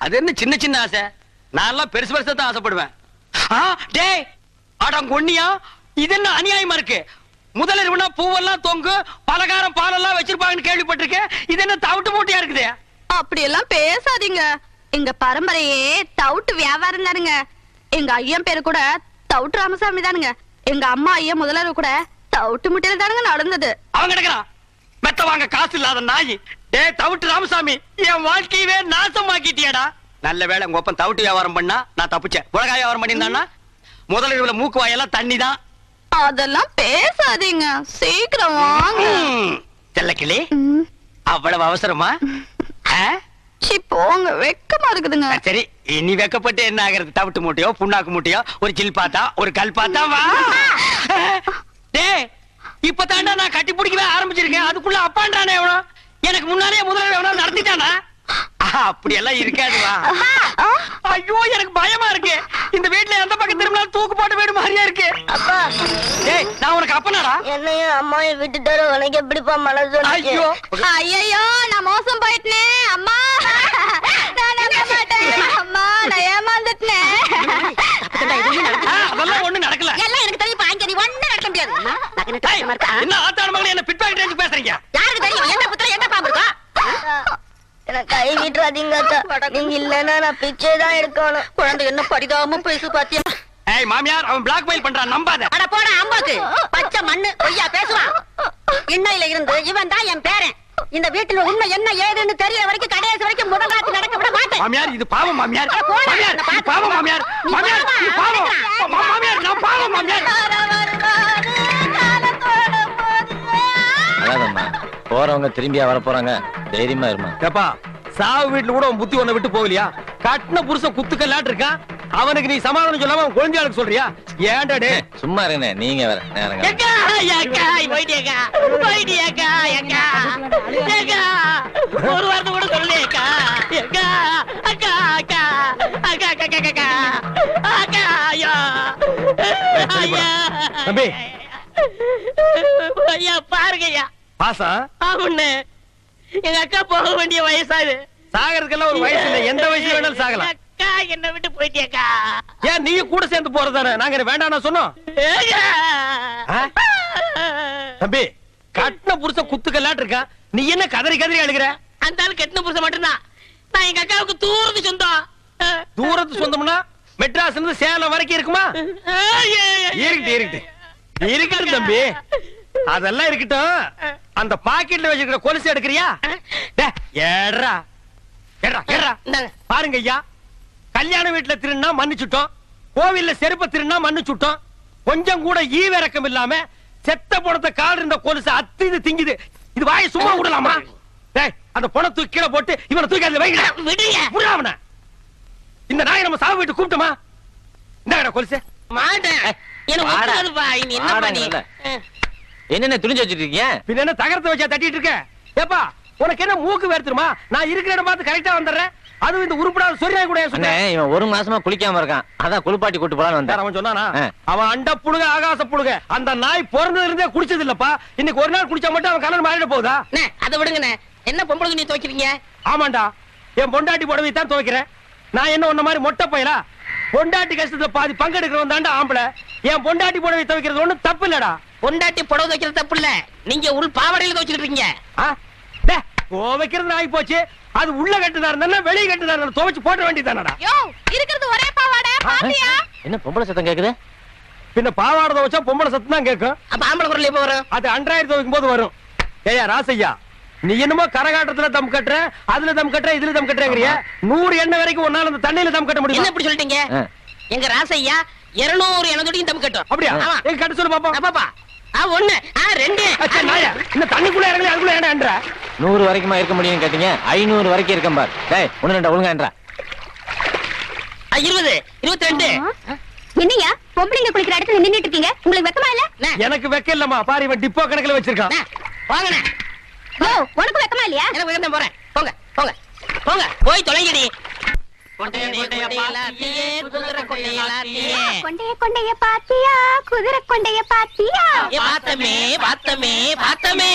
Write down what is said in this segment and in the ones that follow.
அது என்ன சின்ன சின்ன ஆசை, நான் எல்லாம் பெருசு பெருசா தான் ஆசைப்படுவேன். டேய் அடங்கொன்னியா, இது என்ன அநியாயமா இருக்கு? முதலிரவுனா பூவெல்லாம் தொங்கு, பலகாரம் பாலெல்லாம் வச்சிருப்பாங்கன்னு கேள்விப்பட்டிருக்கேன். இது என்ன தவிட்டு மூட்டையா இருக்குது? அப்படி எல்லாம் பேசாதீங்க. எங்க பரம்பரையே தவுட்டு வியாபாரம் தானுங்க. எங்க ஐயன் பேரு கூட தவுட்டு ராமசாமி தானுங்க. எங்க அம்மா ஐயா முதலிரவு கூட தவுட்டு முட்டையில தானுங்க நடந்தது. அவன் கிடக்குறான் மெத்த வாங்க காசு இல்லாத நாய். டேய் தவுட்டு ராமசாமி, என் வாழ்க்கையவே நாசமாக்கிட்டியடா. நல்ல வேளை உங்க ஒப்பன் தவுட்டு வியாபாரம் பண்ணா நான் தப்பிச்சேன். உலகாய வியாபாரம் பண்ணியிருந்தான்னா முதலிரவுல மூக்கு வாயெல்லாம் தண்ணி தான். அதெல்லாம் பேசாதீங்க, சீக்கிரம் வாங்க. செல்லக்கிளி, அவ்வளவு அவசரமா? போங்க, வெக்கமா இருக்குதுங்க. சரி, இனி வெக்கப்பட்டு என்ன ஆகிறது? தவிட்டு மூட்டையோ புண்ணாக்கு மூட்டையோ ஒரு சில் பாத்தா ஒரு கல் பாத்தா வா. டேய் இப்பதாண்டா நான் கட்டி பிடிக்கவே ஆரம்பிச்சிருக்கேன், அதுக்குள்ள அப்பான்றானே எவனோ. எனக்கு முன்னாலே முதல்ல எவனோ நடத்திட்டானா? அப்படி எல்லாம் இருக்காது வா. ஐயோ எனக்கு பயமா இருக்கு. இந்த வீட்டுல எந்த பக்கம் திரும்பினாலும் தூக்கு போட்டு வீடு மாதிரியா இருக்கு. அப்பா, டேய் நான் உனக்கு அப்பனாடா? என்னையும் அம்மாவையும் விட்டுட்டாரு, உனக்கு எப்படிப்பா மனசு? ஐயோ ஐயோ, நான் மோசம் போயிட்டேன் அம்மா. நான் நம்ப மாட்டேன் அம்மா, நான் ஏமாந்துட்டேன். அதெல்லாம் ஒண்ணு நடக்கல. எல்லாம் எனக்கு தெரியும், பாங்க நீ ஒண்ணு நடக்க முடியாது. என்ன ஆத்தாட மகளே, என்ன பிட் பாக்கெட் பேசுறீங்க? யாருக்கு தெரியும் என்ன புத்திர என்ன பாம்பு இருக்கா? எனக்கு கை விட்டுறாதீங்க, நீங்க இல்லன்னா நான் பிச்சை தான் எடுக்கணும். குழந்தை என்ன படிதாம பேசு பாத்தியா? ஏய் மாமியார், அவன் பிளாக் மெயில் பண்றான், நம்பாத. அட போடா அம்பாக்கு, பச்சை மண்ணு பொய்யா பேசுவான். இன்னையில இருந்து இவன் தான் என் பேரன். இந்த வீட்டுல உண்மை என்ன ஏதுன்னு தெரியற வரைக்கும் கடைசி வரைக்கும் முதல் ராத்து நடக்க விட மாட்டேன். மாமியார் இது பாவம் மாமியார். மாமியார் இது பாவம் மாமியார். மாமியார் இது பாவம். மாமியார் நான் பாவம் மாமியார். அழாதம்மா, போறவங்க திரும்பியா வர போறாங்க, தைரியமா இருமா. ஏப்பா, சாவு வீட்டுல கூட புத்தி ஒண்ணு விட்டு போகலையா? கட்டின புருஷன் குத்துக்கல்லாட்டு இருக்கான், அவனுக்கு நீ சமாதானம் சொல்லாம அவன் குழந்தையாளுக்கு சொல்றியா? ஏன்டா டே சும்மா இருங்க, நீங்க வேற நேரங்க. ஒரு வார்த்தை கூட சொல்லேக்கா. தம்பி ஐயா பாருங்கய்யா. பாசா ஆகுன்னு எங்க அக்கா போக வேண்டிய வயசாது. சாகறதுக்கெல்லாம் ஒரு வயசு இல்ல, எந்த வயசுல வேணாலும் சாகலாம். அக்கா என்ன விட்டு போயிட்டியக்கா. ஏன் நீ கூட சேர்ந்து போறதானே? நாங்க வேண்டாம் சொன்னோம். தம்பி, கட்டின புருஷன் குத்துக்கல்லாட்டு இருக்கா, நீ என்ன கதறி கதறி அழுகிற? அந்த ஆளு கட்டின புருஷன் மட்டும்தான். நான் எங்க அக்காவுக்கு தூரத்து சொந்தம். தூரத்து சொந்தம்னா மெட்ராஸ்ல இருந்து சேலம் வரைக்கும் இருக்குமா? இருக்கட்டும் தம்பி, அதெல்லாம் இருக்கட்டும். அந்த பாக்கெட்ல வச்சிருக்கிற கொலுசு எடுக்கிறியா? ஏறா ஏறா ஏறா. பாருங்க ஐயா, கல்யாண வீட்டுல திருநா மன்னிச்சுட்டோம், கோவில்ல செருப்ப திருநா மன்னிச்சுட்டோம். கொஞ்சம் கூட ஈவிரக்கம் இல்லாம செத்த பணத்தை கால் இருந்த கொலுசு அத்திது திங்குது. இது வாயை சும்மா விடலாமா? அந்த பண தூக்கி கீழே போட்டு இவனை தூக்கி அதுல வைக்க. இந்த நாயை நம்ம சாவு வீட்டு கூப்பிட்டோமா? இந்த கொலுசு மாட்டேன். என்ன துணிஞ்சு வச்சிட்டு இருக்கீங்க? பின்ன என்ன தகரத்தை வச்சா தட்டிட்டு இருக்க? ஏப்பா உனக்கு என்ன மூக்கு வேர்த்துருமா? நான் இருக்கிற இடம் பார்த்து கரெக்டா வந்துடுறேன். அதுவும் இந்த உருப்படாத சொரியாய் கூட இவன் ஒரு மாசமா குளிக்காம இருக்கான், அதான் குளிப்பாட்டி கூட்டு போலான்னு வந்தேன். அவன் சொன்னானா? அவன் அண்ட புழுக ஆகாச புழுக. அந்த நாய் பிறந்ததுல இருந்தே குடிச்சது இல்லப்பா. இன்னைக்கு ஒரு நாள் குடிச்சா மட்டும் அவன் கலர் மாறிட போகுதா? அதை விடுங்க. என்ன பொம்பளை துணி துவைக்கிறீங்க? ஆமாண்டா, என் பொண்டாட்டி புடவை தான் துவைக்கிறேன். நான் என்ன உன்ன மாதிரி மொட்டை பையலா? பொண்டாட்டி கஷ்டத்துல பாதி பங்கெடுக்கிறவன் தாண்டா ஆம்பளை. என் பொண்டாட்டி புடவை துவைக்கிறது ஒண்ணும் தப்பு இல்லடா. பொண்டாட்டி புடவை துவைக்கிறது தப்பு இல்ல, நீங்க உள் பாவாடையில துவைச்சிட்டு இருக்கீங்க. துவைக்கிறது நாய் போச்சு, அது உள்ள கட்டுதா இருந்தா வெளியே கட்டுதா இருந்தா துவைச்சு போட வேண்டியதானடா. இருக்கிறது ஒரே பாவாடை, பாத்தியா? என்ன பொம்பளை சத்தம் கேக்குது? பின்ன பாவாடை துவைச்சா பொம்பளை சத்தம் தான் கேட்கும். அப்ப ஆம்பளை குரல் எப்ப வரும்? அது அன்றாயிரம் துவைக்கும் போது வரும். ஏயா ராசையா, நீ என்னமோ கரகாட்டத்துல தம் கட்டுற, அதுல தம் கட்டுற, இதுல தம் கட்டுறங்கறிய. 100 எண்ணெய் வரைக்கும் ஒன்னால அந்த தண்ணியில தம் கட்ட முடியும். என்ன இப்படி சொல்லிட்டீங்க? எங்க ராசையா 200 எண்ணெய் தம் கட்டும். அப்படியா? எங்க கட்ட சொல்லு பாப்போம். பாப்பா 1 2 இந்த தண்ணிக்குள்ள இறங்கல, அதுக்குள்ள ஏன்டா 100 வரைக்குமா இருக்க முடியும் கேட்டீங்க? 500 வரைக்கும் இருக்கேன் பார். டேய் 1 2 ஒழுங்கான்றா. 20 22. என்னையா பொம்பளைங்க குளிக்கிற இடத்துல நின்னுட்டு இருக்கீங்க? உங்களுக்கு வெக்கமா இல்ல? எனக்கு வெக்க இல்லம்மா, பாரு இவன் டிப்போ கணக்குல வச்சிருக்கான். வாங்கண்ணே. உனக்கு வெக்கமா இல்லையா? எனக்கு வெக்கம் போறேன். போங்க போங்க போங்க, போய் தொலைங்கடி. கொண்டைய பாத்தியா, குதிரை கொண்டைய பாத்தியா? பாத்தமே பாத்தமே பாத்தமே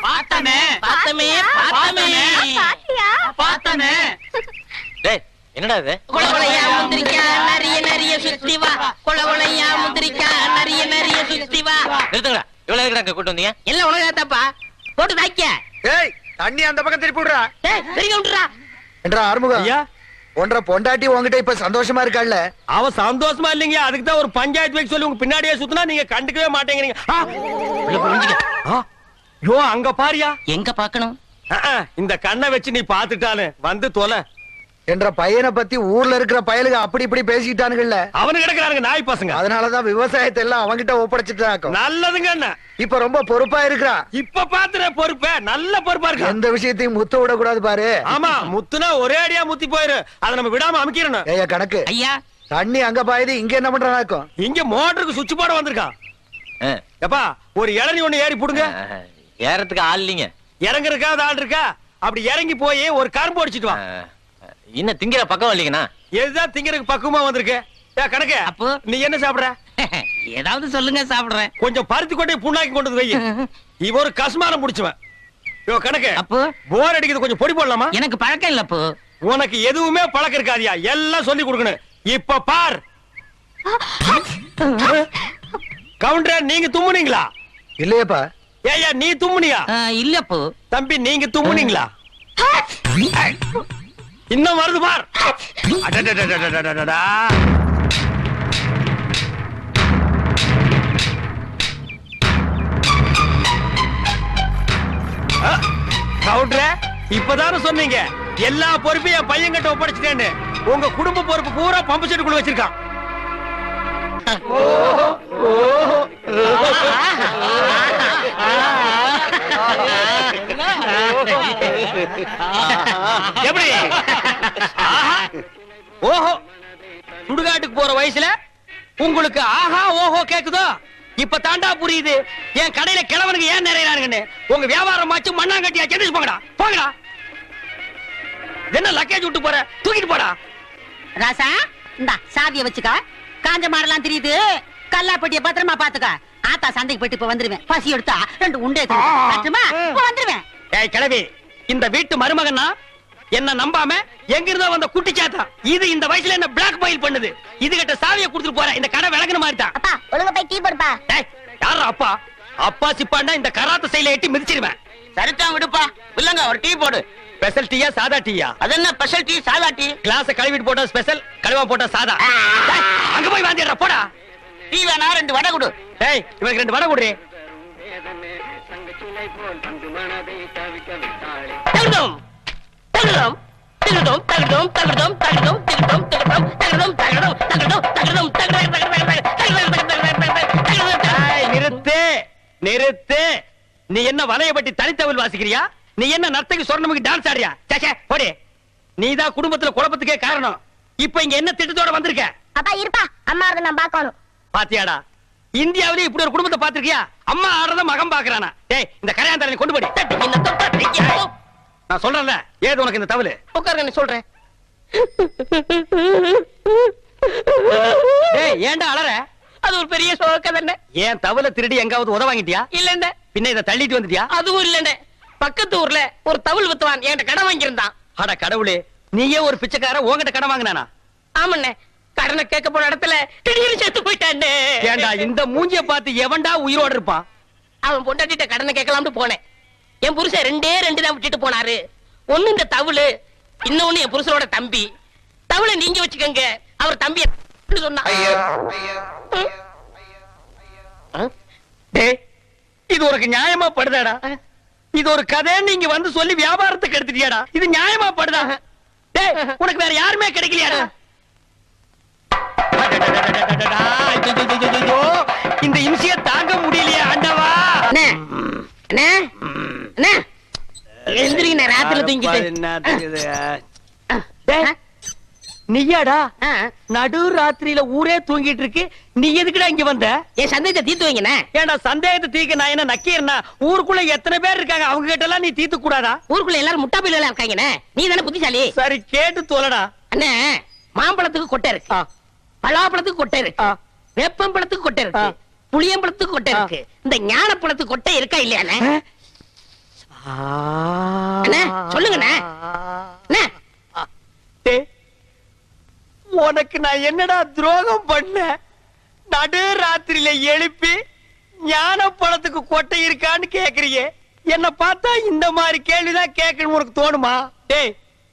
பாத்தமே பாத்தமே பாத்தமே பாத்தியா? பாத்தமே. என்னடா இது? கொலகொலையா முந்திரிக்கா நரிய நரிய சுத்தி வா. கொலகொலையா முந்திரிக்கா நரிய நரிய சுத்தி வா. நிறுத்துங்கடா. இவ்வளவு எதுக்குடா இங்க கூட்டு வந்தீங்க? எல்லாம் உனக்கு தாப்பா. போட்டு தாய்க்க. ஏய் தண்ணி அந்த பக்கம் திருப்பி விடுறா. டேய் சரிங்க விட்டுறா. என்றா ஆறுமுகம் ஐயா ஒன்றரை பொண்டாட்டி உங்ககிட்ட இப்ப சந்தோஷமா இருக்காள்ல? அவ சந்தோஷமா இல்லைங்க. அதுக்கு தான் ஒரு பஞ்சாயத்து வைக்க சொல்லி உங்க பின்னாடியே சுத்தினா நீங்க கண்டுக்கவே மாட்டேங்கிறீங்க. யோ அங்க பாரியா. எங்க பாக்கணும்? இந்த கண்ணை வச்சு நீ பாத்துட்டானு வந்து தொலை. என்ற பையனை பத்தி ஊர்ல இருக்கிற பயலுக அப்படி இப்படி பேசிட்டானுங்கல்ல. அவனு கிடக்குறானுங்க நாய் பசங்க. அதனாலதான் விவசாயத்தை எல்லாம் அவங்கிட்ட ஒப்படைச்சிட்டு நல்லதுங்க அண்ணா. இப்ப ரொம்ப பொறுப்பா இருக்கிறா. இப்ப பாத்துற பொறுப்ப நல்ல பொறுப்பா இருக்கு. எந்த விஷயத்தையும் முத்த விட கூடாது பாரு. ஆமா முத்துனா ஒரே அடியா முத்தி போயிரு. அதை நம்ம விடாம அமுக்கிடணும். ஏய்யா கணக்கு ஐயா தண்ணி அங்க பாயுது, இங்க என்ன பண்றானாக்கும்? இங்க மோட்டருக்கு சுவிட்ச் போட வந்திருக்கான். எப்பா ஒரு இளநீ ஒண்ணு ஏறி புடுங்க. ஏறத்துக்கு ஆள் இல்லைங்க. இறங்குறதுக்காவது ஆள் இருக்கா? அப்படி இறங்கி போய் ஒரு கரும்பு அடிச்சிட்டு வா. இன்னும் திங்கிற பக்கம் இல்லைங்கண்ணா. எதுதான் திங்கறதுக்கு பக்குவமா வந்திருக்கு. கணக்கு அப்போ நீ என்ன சாப்பிடுற? ஏதாவது சொல்லுங்க சாப்பிடுறேன். கொஞ்சம் பருத்தி கொண்டே புண்ணாக்கி கொண்டு வந்து வை. இவ ஒரு கஸ்மானம் முடிச்சுவன். யோ கணக்கு அப்போ போர் அடிக்குது, கொஞ்சம் பொடி போடலாமா? எனக்கு பழக்கம் இல்ல. அப்போ உனக்கு எதுவுமே பழக்கம் இருக்காதியா. எல்லாம் சொல்லி கொடுக்கணும். இப்ப பார் கவுண்டர், நீங்க தும்முனீங்களா? இல்லையப்பா. ஏய்யா நீ தும்முனியா? இல்ல. அப்போ தம்பி நீங்க தும்முனீங்களா? இன்னும் வருது பார். அடடடடடடடடா. கவுண்டர், இப்பதானே சொன்னீங்க எல்லா பொறுப்பையும் என் பையன் கிட்ட ஒப்படைச்சிட்டேன்னு. உங்க குடும்ப பொறுப்பு பூரா பம்பு செட்டுக்குள்ள வச்சிருக்கான். எப்படி? ஓஹோ, சுடுகாட்டுக்கு போற வயசுல உங்களுக்கு ஆஹா ஓஹோ கேக்குதோ? இப்ப தாண்டா புரியுது என் கடையில கிழவனுக்கு ஏன் நிறையறானுங்கன்னு. உங்க வியாபாரம் ஆச்சு மண்ணாங்கட்டியா. சென்னை போங்கடா போங்கடா. என்ன லக்கேஜ் விட்டு போற? தூக்கிட்டு போடா. ராசா இந்தா சாவிய வச்சுக்க. காஞ்ச மாடெல்லாம் தெரியுது. கல்லாப்பட்டிய பத்திரமா பாத்துக்க. ஆத்தா சந்தைக்கு போயிட்டு இப்ப வந்துருவேன். பசி எடுத்தா 2 உண்டை வந்துருவேன். ஏய் கிழவி, இந்த வீட்டு மருமகன்னா என்ன நம்பாம எங்க இருந்தோ வந்த குட்டி சாத்தா. இது இந்த வயசுல என்ன பிளாக் மெயில் பண்ணுது. இது கிட்ட சாவியை கொடுத்துட்டு போற. இந்த கடை விளக்குன மாதிரி தான். அப்பா ஒழுங்கா போய் டீ போடுப்பா. ஏய் யாரா அப்பா? அப்பா சிப்பாண்டா இந்த கராத்த சைல எட்டி மிதிச்சிடுவேன். சரிதான் விடுப்பா. இல்லங்க ஒரு டீ போடு. ஸ்பெஷல் டீயா சாதா டீயா? அது என்ன ஸ்பெஷல் டீ சாதா டீ? கிளாஸ் கழுவிட்டு போட்டா ஸ்பெஷல், கழுவா போட்டா சாதா. டேய், அங்க போய் வாந்திடுறா போடா. டீ வேணா 2 வடை கொடு. டேய் இவனுக்கு 2 வடை குடுறே. தகுதோம் தகுதோம் தகுதோம் தகுதோம் தகுதோம் தகுதோம் தகுதோம் தகுதோம் தகுதோம் தகுதோம் தகுதோம் தகுதோம். நிறுத்து நிறுத்து. நீ என்ன வலையபட்டி தனித்தவள் வாசிக்கிறியா? நீ என்ன நர்த்தகி சொர்ணமுகி டான்ஸ் ஆடியா? சேச்சே போடி. நீதான் குடும்பத்துல குழப்பத்துக்கே காரணம். இப்ப இங்க என்ன திட்டத்தோட வந்திருக்க? அப்பா இருப்பா, அம்மா அதை நான் பாக்கணும். பாத்தியாடா, இந்தியாவிலே இப்படி ஒரு குடும்பத்தை பாத்திருக்கியா? அம்மா ஆடுறத மகன் பாக்குறானா? டேய் இந்த கரையாந்தரனை கொண்டு போடி. நான் சொல்றேன்ல, ஏது உனக்கு இந்த தவளு? உட்காருங்க சொல்றேன். டேய் ஏன்டா அலற? அது ஒரு பெரிய சோக தானே. ஏன் தவளை திருடி எங்காவது உத வாங்கிட்டியா? இல்லண்ட. பின்ன இத தள்ளிட்டு வந்துட்டியா? அதுவும் இல்லண்ட. பக்கத்து ஊர்ல ஒரு தவுள் வித்துவான் என்கிட்ட கடன் வாங்கியிருந்தான். அட கடவுளே, நீயே ஒரு பிச்சைக்கார உன்கிட்ட கடன் வாங்கினானா? ஆமண்ணே, கடனை கேட்க போன இடத்துல திடீர்னு செத்து போயிட்டானே. ஏண்டா இந்த மூஞ்சிய பார்த்து எவன்டா உயிரோட இருப்பான்? அவன் பொண்டாட்டிட்ட கடனை கேட்கலாம்னு போனேன். என் புருஷன் 2 தான் விட்டுட்டு போனாரு. ஒண்ணு இந்த தவுளு, இன்னொன்னு என் புருஷனோட தம்பி. தவுளை நீங்க வச்சுக்கங்க, அவர் தம்பி சொன்னா. டேய் இது உனக்கு நியாயமா படுதாடா? இது ஒரு கதை நீங்க வந்து சொல்லி வியாபாரத்துக்கு எடுத்துட்டியாடா? இது நியாயமா படுதா? டேய் உனக்கு வேற யாருமே கிடைக்கலையாடா? இந்த இம்சிய தாங்க முடியலையா ஆண்டவா? எழுந்திரிங்க, ராத்திரில தூங்கிட்டு. நீயாடா நடு ராத்திரியில ஊரே தூங்கிட்டு இருக்கு, நீ எதுக்குடா இங்க வந்த? என் சந்தேகத்தை தீர்த்து வைங்கண்ணே. ஏண்டா சந்தேகத்தை தீர்க்க நான் என்ன நக்கீரனா? ஊருக்குள்ள எத்தனை பேர் இருக்காங்க, அவங்க கிட்ட எல்லாம் நீ தீர்த்து கூடாதா? ஊருக்குள்ள எல்லாரும் முட்டா பையில இருக்காங்கண்ணே. நீ தானே புத்திசாலி. சரி கேட்டு தோலடா. அண்ணே, மாம்பழத்துக்கு கொட்டை இருக்கு, பலாப்பழத்துக்கு கொட்டை இருக்கு, வேப்பம்பழத்துக்கு கொட்டை இருக்கு, புளியம்பழத்துக்கு கொட்டை இருக்கு. இந்த ஞானப்பழத்துக்கு கொட்டை இருக்கா இல்லையாண்ணே? அண்ணே சொல்லுங்கண்ணே. உனக்கு நான் என்னடா துரோகம் பண்ண? நடு ராத்திரியில எழுப்பி ஞான பழத்துக்கு கொட்டை இருக்கான்னு கேக்குறியே. என்ன பார்த்தா இந்த மாதிரி கேள்விதான் கேட்கணும் உனக்கு தோணுமா? டேய்,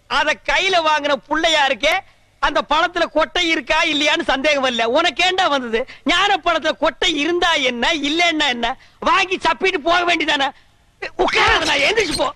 அத கையில வாங்கின புள்ளையா இருக்கே, அந்த பழத்துல கொட்டை இருக்கா இல்லையான்னு சந்தேகம் இல்ல. உனக்கு ஏண்டா வந்தது? ஞான பழத்துல கொட்டை இருந்தா என்ன, இல்லன்னா என்ன? வாங்கி சப்பிட்டு போக வேண்டியதானே. உட்காராத, நான் எந்திரிச்சு போ.